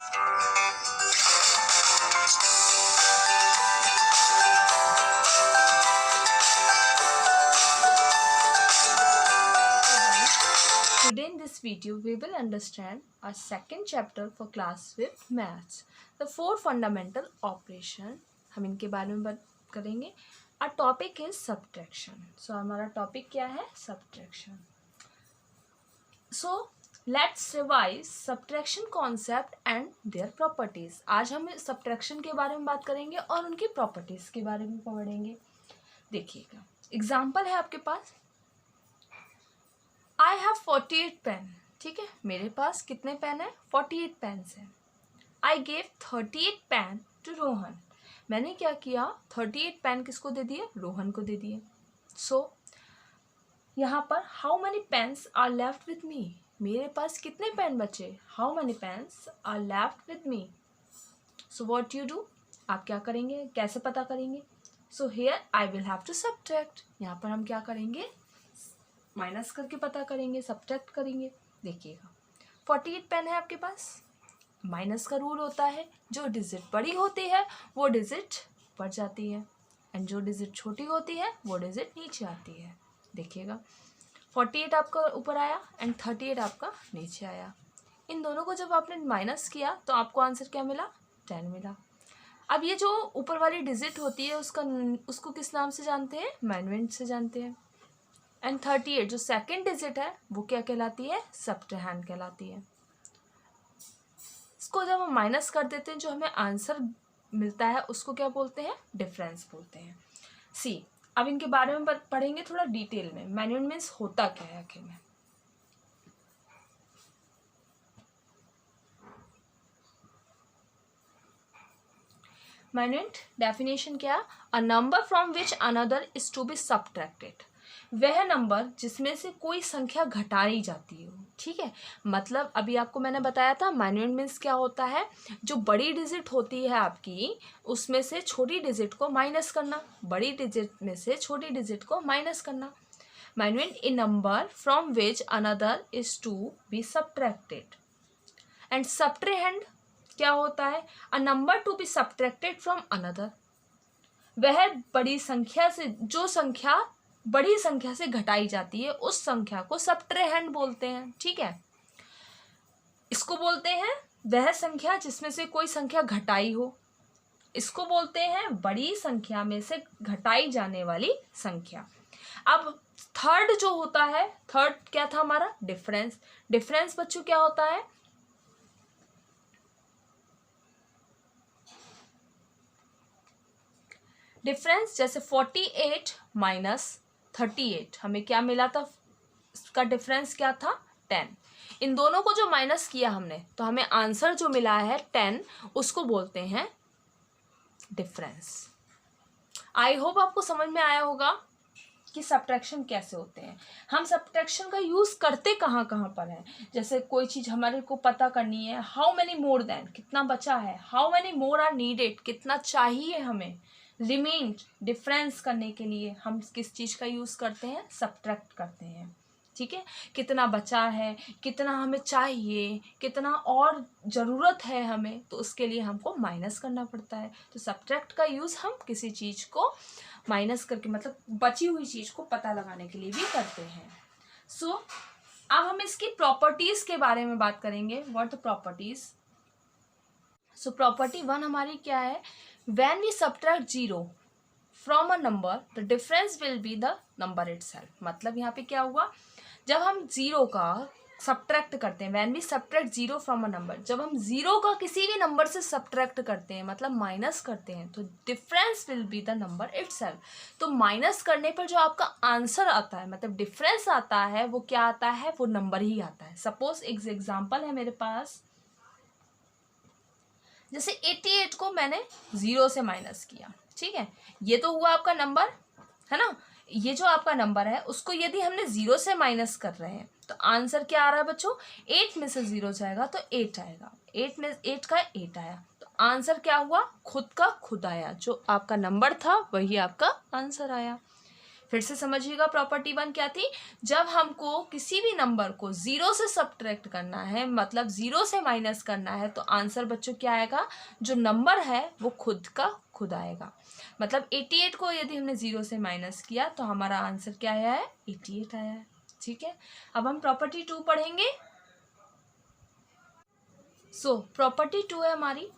Today in this video we will understand our second chapter for class with maths, the four fundamental operation. हम इनके बारे में बात करेंगे. Our topic is subtraction. So हमारा topic क्या है? Subtraction. So let's revise subtraction concept and their properties. आज हम subtraction के बारे में बात करेंगे और उनकी properties के बारे में पढ़ेंगे. देखिएगा, एग्जाम्पल है आपके पास. I have 48 pen. ठीक है, मेरे पास कितने पेन है? 48 पेन्स हैं. I gave 38 pen to Rohan. मैंने क्या किया? 38 पेन किसको दे दिए? रोहन को दे दिए. सो यहाँ पर how many pens are left with me. मेरे पास कितने पेन बचे? How many pens are left with me. So what you do, आप क्या करेंगे? कैसे पता करेंगे? So here I will have to subtract. यहाँ पर हम क्या करेंगे? माइनस करके पता करेंगे, सब्ट्रैक्ट करेंगे. देखिएगा, 48 पेन है आपके पास. माइनस का रूल होता है, जो डिजिट बड़ी होती है वो डिजिट बढ़ जाती है एंड जो डिजिट छोटी होती है वो डिजिट नीचे आती है. देखिएगा, 48 आपका ऊपर आया एंड 38 आपका नीचे आया. इन दोनों को जब आपने माइनस किया तो आपको आंसर क्या मिला? 10 मिला. अब ये जो ऊपर वाली डिजिट होती है उसको किस नाम से जानते हैं? मैनुएंट से जानते हैं. एंड 38 जो सेकेंड डिजिट है वो क्या कहलाती है? सब्ट्रैंड कहलाती है. इसको जब हम माइनस कर देते हैं, जो हमें आंसर मिलता है उसको क्या बोलते हैं? डिफरेंस बोलते हैं. सी, अब इनके बारे में पढ़ेंगे थोड़ा डिटेल में. मैनुएंट मीन्स होता क्या है आखिर में. मैनुएंट डेफिनेशन क्या? A number from which another is to be subtracted. वह नंबर जिसमें से कोई संख्या घटाई जाती हो. ठीक है, मतलब अभी आपको मैंने बताया था मैनुएंट मीन्स क्या होता है? जो बड़ी डिजिट होती है आपकी उसमें से छोटी डिजिट को माइनस करना. बड़ी डिजिट में से छोटी डिजिट को माइनस करना. Minuend a number from which another is to be subtracted. And subtrahend क्या होता है? A number to be subtracted from another. वह बड़ी संख्या से, जो संख्या बड़ी संख्या से घटाई जाती है उस संख्या को सब्ट्रैंड बोलते हैं. ठीक है, इसको बोलते हैं वह संख्या जिसमें से कोई संख्या घटाई हो. इसको बोलते हैं बड़ी संख्या में से घटाई जाने वाली संख्या. अब थर्ड जो होता है, थर्ड क्या था हमारा? डिफरेंस. डिफरेंस बच्चों क्या होता है? डिफरेंस जैसे 48 माइनस 38 हमें क्या मिला था? इसका डिफरेंस क्या था? 10. इन दोनों को जो माइनस किया हमने तो हमें आंसर जो मिला है 10, उसको बोलते हैं डिफरेंस. आई होप आपको समझ में आया होगा कि सब्ट्रैक्शन कैसे होते हैं. हम सब्ट्रैक्शन का यूज़ करते कहाँ कहाँ पर है. जैसे कोई चीज़ हमारे को पता करनी है, हाउ मैनी मोर देन, कितना बचा है. How many more are needed, कितना चाहिए हमें. रिमेन, डिफरेंस करने के लिए हम किस चीज़ का यूज़ करते हैं? सब्ट्रैक्ट करते हैं. ठीक है, कितना बचा है, कितना हमें चाहिए, कितना और ज़रूरत है हमें, तो उसके लिए हमको माइनस करना पड़ता है. तो सब्ट्रैक्ट का यूज़ हम किसी चीज़ को माइनस करके, मतलब बची हुई चीज़ को पता लगाने के लिए भी करते हैं. सो अब हम इसकी प्रॉपर्टीज़ के बारे में बात करेंगे. What the properties. So property 1 हमारी क्या है? When we subtract 0 from a number the difference will be the number itself. मतलब यहाँ पे क्या हुआ? जब हम 0 का सब्ट्रैक्ट करते हैं, when we subtract 0 from a number, जब हम 0 का किसी भी नंबर से सब्ट्रैक्ट करते हैं, मतलब माइनस करते हैं, तो difference will be the number itself. तो माइनस करने पर जो आपका आंसर आता है, मतलब डिफरेंस आता है, वो क्या आता है? वो नंबर ही आता है. सपोज एक एग्जाम्पल है मेरे पास, जैसे 88 को मैंने 0 से माइनस किया. ठीक है, ये तो हुआ आपका नंबर है ना. ये जो आपका नंबर है उसको यदि हमने 0 से माइनस कर रहे हैं तो आंसर क्या आ रहा है बच्चों? 8 में से 0 जाएगा तो 8 आएगा. 8 में 8 का 8 आया, तो आंसर क्या हुआ? खुद का खुद आया. जो आपका नंबर था वही आपका आंसर आया. फिर से समझिएगा, प्रॉपर्टी 1 क्या थी, जब हमको किसी भी नंबर को 0 से सब्ट्रैक्ट करना है, मतलब 0 से माइनस करना है, तो आंसर बच्चों क्या आएगा, जो नंबर है वो खुद का खुद आएगा। मतलब 88 को यदि हमने 0 से माइनस किया तो हमारा आंसर क्या आया है, 88 आया है। ठीक है, अब हम प्रॉपर्टी 2 पढ़ेंगे। सो प्रॉपर्टी 2 है हमारी,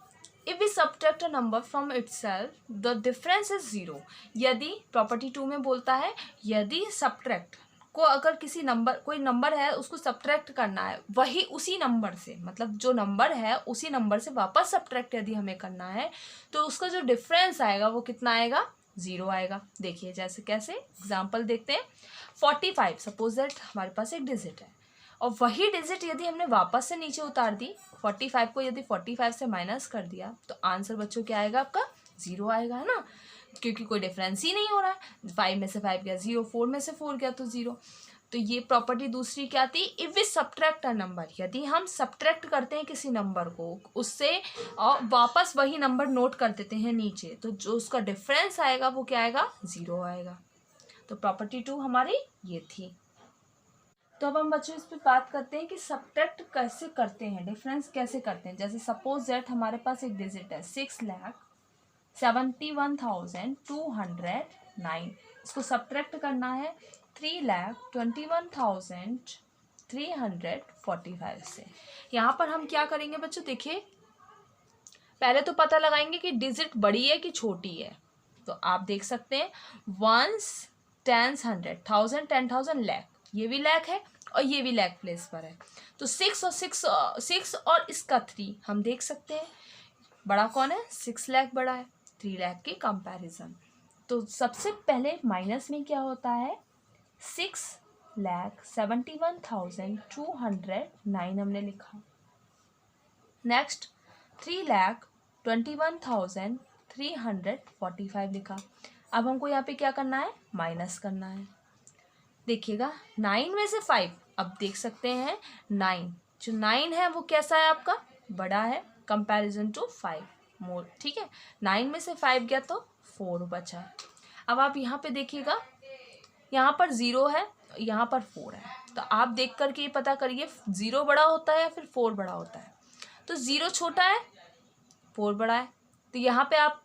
if we subtract a number from itself the difference is 0। यदि प्रॉपर्टी 2 में बोलता है, यदि सब्ट्रैक्ट को, अगर किसी नंबर, कोई नंबर है उसको सब्ट्रैक्ट करना है, वही उसी नंबर से, मतलब जो नंबर है उसी नंबर से वापस सब्ट्रैक्ट यदि हमें करना है, तो उसका जो डिफरेंस आएगा वो कितना आएगा, 0 आएगा। देखिए जैसे कैसे, एग्जाम्पल देखते हैं। 45, सपोज दैट हमारे पास एक डिजिट है, और वही डिजिट यदि हमने वापस से नीचे उतार दी, 45 को यदि 45 से माइनस कर दिया, तो आंसर बच्चों क्या आएगा आपका, 0 आएगा, है ना, क्योंकि कोई डिफरेंस ही नहीं हो रहा है। 5 में से 5 गया 0, 4 में से 4 गया तो 0। तो ये प्रॉपर्टी दूसरी क्या थी, if we subtract a number, यदि हम सब्ट्रैक्ट करते हैं किसी नंबर को उससे और वापस वही नंबर नोट कर देते हैं नीचे, तो जो उसका डिफरेंस आएगा वो क्या आएगा, 0 आएगा। तो प्रॉपर्टी 2 हमारी ये थी। तो अब हम बच्चों इस पर बात करते हैं कि सब्ट्रैक्ट कैसे करते हैं, डिफरेंस कैसे करते हैं। जैसे सपोज दैट हमारे पास एक डिजिट है 6,71,209, इसको सब्ट्रैक्ट करना है 3,21,345 से। यहाँ पर हम क्या करेंगे बच्चों, देखिए पहले तो पता लगाएंगे कि डिजिट बड़ी है कि छोटी है। तो आप देख सकते हैं 1s, 10s, 100, 1000, 10,000, लाख, ये भी लाख है और ये भी लाख प्लेस पर है। तो 6 और इसका 3 हम देख सकते हैं, बड़ा कौन है, 6 लाख बड़ा है 3 लाख के कंपैरिजन। तो सबसे पहले माइनस में क्या होता है, 6,71,209 हमने लिखा। नेक्स्ट 3,21,345 लिखा। अब हमको यहाँ पे क्या करना है, माइनस करना है। देखिएगा 9 में से 5, अब देख सकते हैं 9, जो 9 है वो कैसा है आपका, बड़ा है कंपैरिजन टू 5 मोर। ठीक है, 9 में से 5 गया तो 4 बचा। अब आप यहाँ पे देखिएगा, यहाँ पर 0 है, यहाँ पर 4 है, तो आप देख करके ये पता करिए 0 बड़ा होता है या फिर 4 बड़ा होता है। तो 0 छोटा है, 4 बड़ा है, तो यहाँ पे आप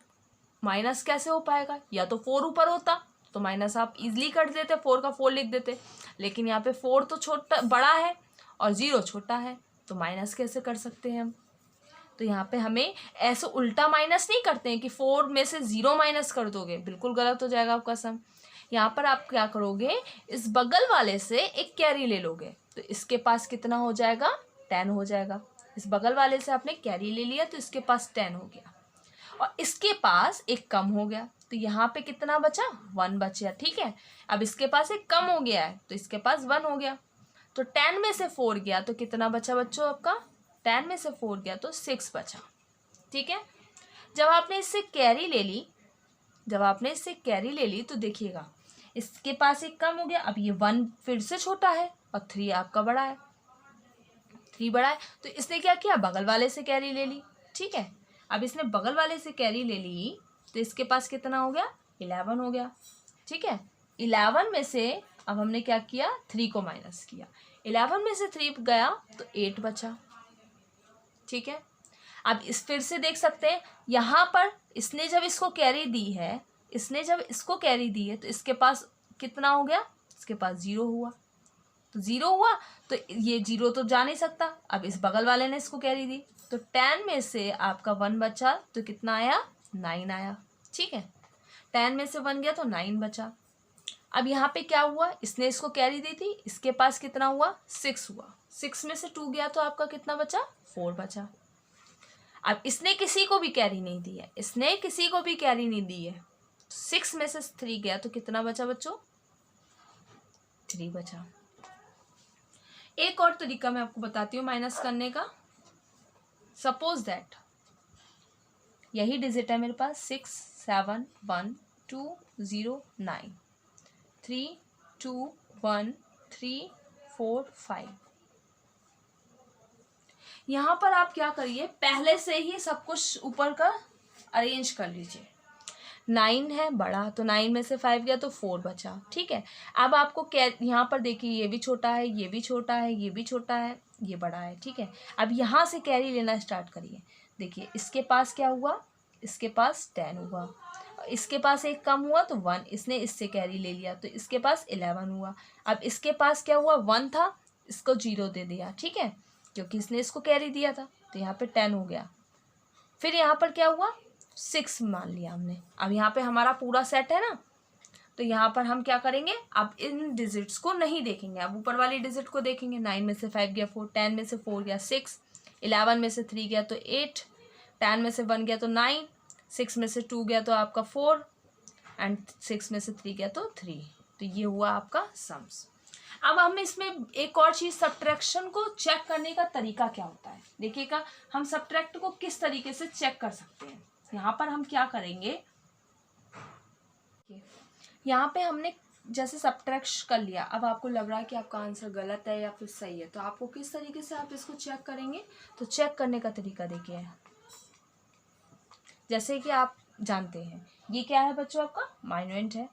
माइनस कैसे हो पाएगा, या तो 4 ऊपर होता तो माइनस आप इजीली कर देते, 4 का 4 लिख देते, लेकिन यहाँ पे 4 तो छोटा बड़ा है और 0 छोटा है, तो माइनस कैसे कर सकते हैं हम। तो यहाँ पे हमें ऐसे उल्टा माइनस नहीं करते हैं कि 4 में से 0 माइनस कर दोगे, बिल्कुल गलत हो जाएगा आपका सम। यहाँ पर आप क्या करोगे, इस बगल वाले से एक कैरी ले लोगे, तो इसके पास कितना हो जाएगा, 10 हो जाएगा। इस बगल वाले से आपने कैरी ले लिया तो इसके पास 10 हो गया, और इसके पास एक कम हो गया, तो यहाँ पे कितना बचा, 1 बचा। ठीक है, अब इसके पास एक कम हो गया है तो इसके पास 1 हो गया, तो 10 में से 4 गया तो कितना बचा बच्चों आपका, 10 में से 4 गया तो 6 बचा। ठीक है, जब आपने इससे कैरी ले ली, तो देखिएगा इसके पास एक कम हो गया, अब ये 1 फिर से छोटा है और 3 आपका बड़ा है, 3 बड़ा है, तो इसने क्या किया, बगल वाले से कैरी ले ली। ठीक है, अब इसने बगल वाले से कैरी ले ली तो इसके पास कितना हो गया, 11 हो गया। ठीक है, 11 में से अब हमने क्या किया, 3 को माइनस किया, 11 में से 3 गया तो 8 बचा। ठीक है, अब इस फिर से देख सकते हैं, यहाँ पर इसने जब इसको कैरी दी है, तो इसके पास कितना हो गया, इसके पास 0 हुआ, तो 0 हुआ तो ये 0 तो जा नहीं सकता। अब इस बगल वाले ने इसको कैरी दी, तो 10 में से आपका 1 बचा तो कितना आया, 9 आया। ठीक है, 10 में से 1 गया तो 9 बचा। अब यहाँ पे क्या हुआ, इसने इसको कैरी दी थी, इसके पास कितना हुआ, 6 हुआ, 6 में से 2 गया तो आपका कितना बचा, 4 बचा। अब इसने किसी को भी कैरी नहीं दी है, 6 में से 3 गया तो कितना बचा बच्चों, 3 बचा। एक और तरीका मैं आपको बताती हूँ माइनस करने का। सपोज दैट यही डिजिट है मेरे पास 6,7,1,2,0,9, 3,2,1,3,4,5। यहाँ पर आप क्या करिए, पहले से ही सब कुछ ऊपर का अरेंज कर लीजिए। 9 है बड़ा, तो 9 में से 5 गया तो 4 बचा, ठीक है। अब आपको यहाँ पर देखिए ये भी छोटा है, ये भी छोटा है, ये भी छोटा है, ये बड़ा है, ठीक है। अब यहाँ से कैरी लेना स्टार्ट करिए। देखिए इसके पास क्या हुआ, इसके पास 10 हुआ, इसके पास एक कम हुआ तो 1, इसने इससे कैरी ले लिया तो इसके पास 11 हुआ। अब इसके पास क्या हुआ, 1 था, इसको 0 दे दिया, ठीक है, क्योंकि इसने इसको कैरी दिया था, तो यहाँ पे 10 हो गया। फिर यहाँ पर क्या हुआ, 6 मान लिया हमने। अब यहाँ पे हमारा पूरा सेट है ना, तो यहाँ पर हम क्या करेंगे, अब इन डिजिट्स को नहीं देखेंगे, अब ऊपर वाली डिजिट को देखेंगे। 9 में से 5 गया 4, 10 में से 4 गया 6, 11 में से 3 गया तो 8, 10 में से 1 गया तो 9, 6 में से 2 गया तो आपका 4 एंड 6 में से 3 गया तो 3। तो ये हुआ आपका सम्स। अब हम इसमें एक और चीज़, सब्ट्रैक्शन को चेक करने का तरीका क्या होता है। देखिएगा हम सब्ट्रैक्ट को किस तरीके से चेक कर सकते हैं। यहाँ पर हम क्या करेंगे, यहाँ पे हमने जैसे सब्ट्रैक्ट कर लिया, अब आपको लग रहा है कि आपका आंसर गलत है या फिर सही है, तो आपको किस तरीके से आप इसको चेक करेंगे। तो चेक करने का तरीका देखिए, जैसे कि आप जानते हैं ये क्या है बच्चों, आपका माइन्यूएंट है,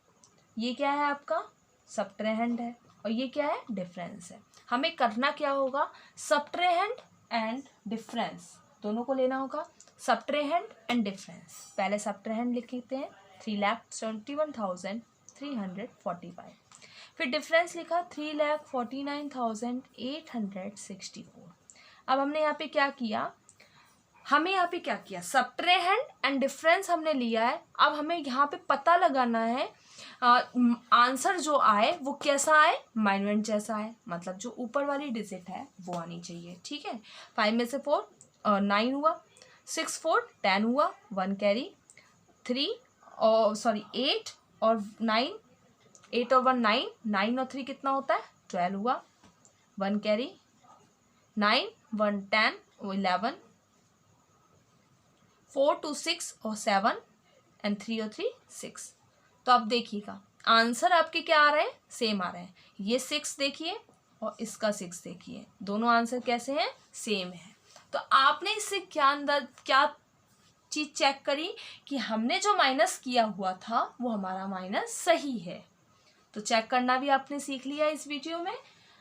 ये क्या है आपका सब्ट्रेहेंड है, और ये क्या है डिफरेंस है। हमें करना क्या होगा, सब्ट्रेहेंड एंड डिफरेंस दोनों को लेना होगा, सब्ट्रेहेंड एंड डिफरेंस। पहले सब्ट्रेहेंड लिख लेते हैं 3,71,345, फिर डिफरेंस लिखा 3,49,864। अब हमने यहाँ पे क्या किया, हमें यहाँ पे क्या किया, सब्ट्रेहेंड एंड डिफरेंस हमने लिया है। अब हमें यहाँ पे पता लगाना है आंसर जो आए वो कैसा आए, माइन्यूएंट जैसा आए, मतलब जो ऊपर वाली डिजिट है वो आनी चाहिए, ठीक है। 5 में से 4 और 9 हुआ, 6 4 10 हुआ, 1 कैरी, 3 और 8 और 9, 8 और 1 9, 9 और 3 कितना होता है 12 हुआ, 1 कैरी, 9 1 10 11, 4 2 6 और 7 एंड 3 और 3 6। तो अब देखिएगा आंसर आपके क्या आ रहे हैं, सेम आ रहे हैं। ये 6 देखिए और इसका 6 देखिए, दोनों आंसर कैसे हैं, सेम है। तो आपने इससे क्या चीज़ चेक करी कि हमने जो माइनस किया हुआ था वो हमारा माइनस सही है। तो चेक करना भी आपने सीख लिया इस वीडियो में।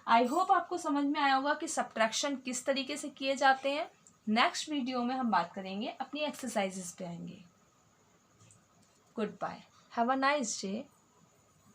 आई होप आपको समझ में आया होगा कि सब्ट्रैक्शन किस तरीके से किए जाते हैं। नेक्स्ट वीडियो में हम बात करेंगे, अपनी एक्सरसाइजेस पे आएंगे। Good bye, have a nice day.